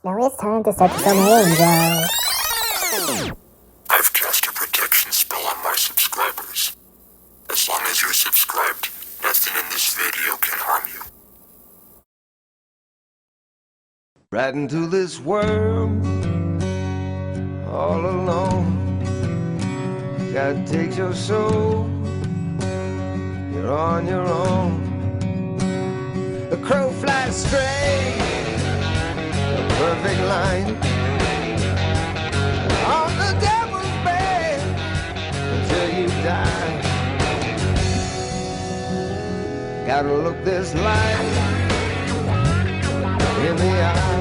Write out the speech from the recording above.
Now it's time to set the sun angel. I've cast a protection spell on my subscribers. As long as you're subscribed, nothing in this video can harm you. Right into this world, all alone. God takes your soul, you're on your own. The crow flies straight, a perfect line. On the devil's bed until you die. Gotta look this life in the eye.